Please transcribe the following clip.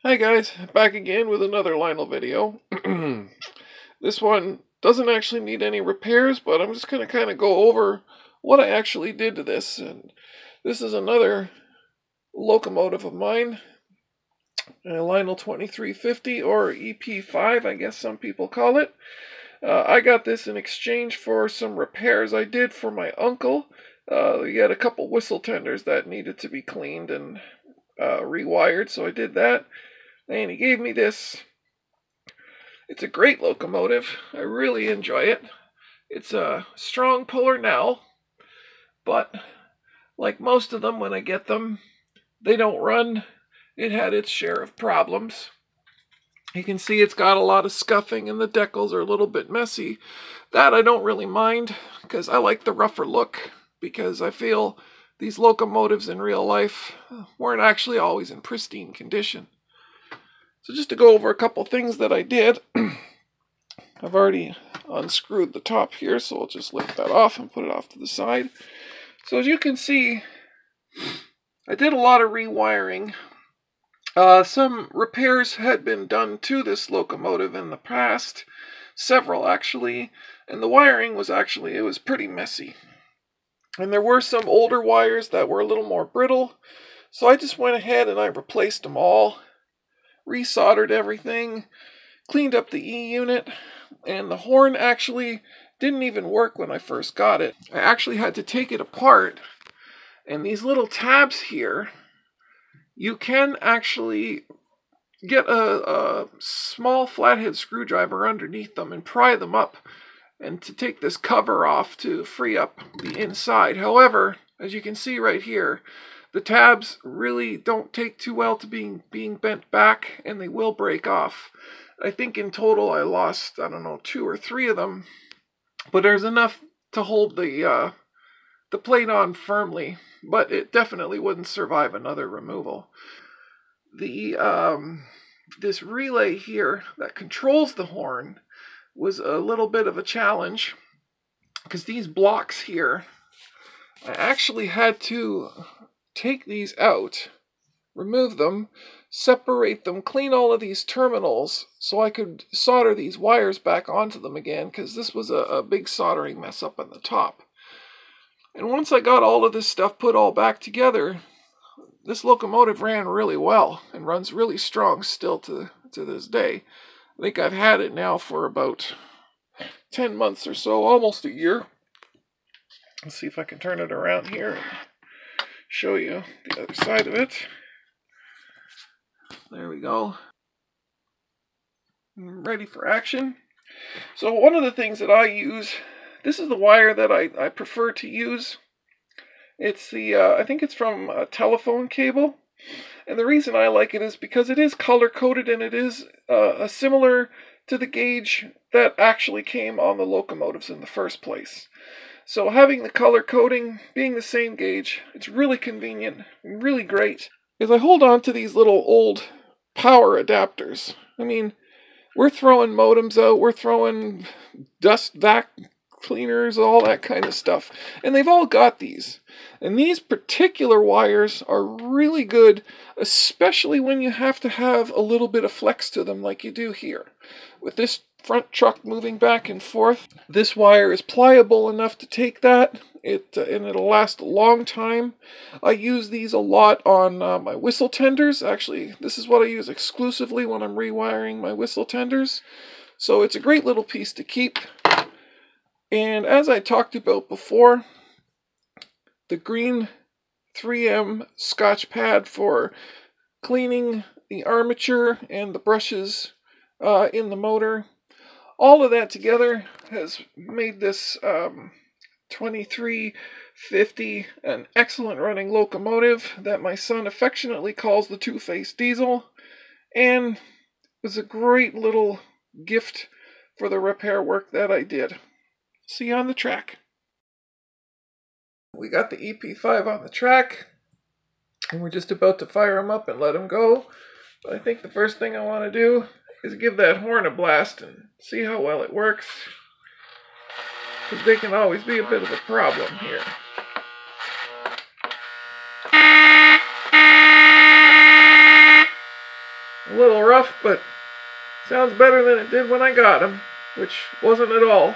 Hi guys, back again with another Lionel video. This one doesn't actually need any repairs, but I'm just going to kind of go over what I actually did to this. And this is another locomotive of mine, a Lionel 2350 or EP5, I guess some people call it. I got this in exchange for some repairs I did for my uncle. He had a couple whistle tenders that needed to be cleaned and rewired, so I did that. And he gave me this. It's a great locomotive. I really enjoy it. It's a strong puller now, but like most of them when I get them, they don't run. It had its share of problems. You can see it's got a lot of scuffing and the decals are a little bit messy. That I don't really mind because I like the rougher look, because I feel these locomotives in real life weren't actually always in pristine condition. So just to go over a couple things that I did, I've already unscrewed the top here, so I'll just lift that off and put it off to the side. So as you can see, I did a lot of rewiring. Some repairs had been done to this locomotive in the past, several actually, and the wiring was it was pretty messy. And there were some older wires that were a little more brittle, so I just went ahead and I replaced them all, resoldered everything, cleaned up the E-unit, and the horn actually didn't even work when I first got it. I actually had to take it apart, and these little tabs here, you can actually get a small flathead screwdriver underneath them and pry them up, and to take this cover off to free up the inside. However, as you can see right here, the tabs really don't take too well to being bent back, and they will break off. I think in total I lost, I don't know, 2 or 3 of them, but there's enough to hold the plate on firmly, but it definitely wouldn't survive another removal. This relay here that controls the horn was a little bit of a challenge, because these blocks here, I actually had to take these out, remove them, separate them, clean all of these terminals so I could solder these wires back onto them again, because this was a big soldering mess up on the top. And once I got all of this stuff put all back together, this locomotive ran really well and runs really strong still to this day. I think I've had it now for about 10 months or so, almost a year. Let's see if I can turn it around here and show you the other side of it. There we go. I'm ready for action. So one of the things that I use, this is the wire that I prefer to use. It's I think it's from a telephone cable. And the reason I like it is because it is color-coded, and it is similar to the gauge that actually came on the locomotives in the first place. So having the color coding being the same gauge, it's really convenient and really great. As I hold on to these little old power adapters, I mean, we're throwing modems out, we're throwing dust vac cleaners, all that kind of stuff. And they've all got these. And these particular wires are really good, especially when you have to have a little bit of flex to them like you do here. With this front truck moving back and forth, this wire is pliable enough to take that, and it'll last a long time. I use these a lot on my whistle tenders. Actually, this is what I use exclusively when I'm rewiring my whistle tenders. So it's a great little piece to keep. And as I talked about before, the green 3M Scotch pad for cleaning the armature and the brushes in the motor, all of that together has made this 2350 an excellent running locomotive that my son affectionately calls the Two-Faced Diesel, and was a great little gift for the repair work that I did. See you on the track. We got the EP5 on the track, and we're just about to fire him up and let him go. But I think the first thing I want to do is give that horn a blast and see how well it works, because they can always be a bit of a problem here. A little rough, but sounds better than it did when I got him, which wasn't at all.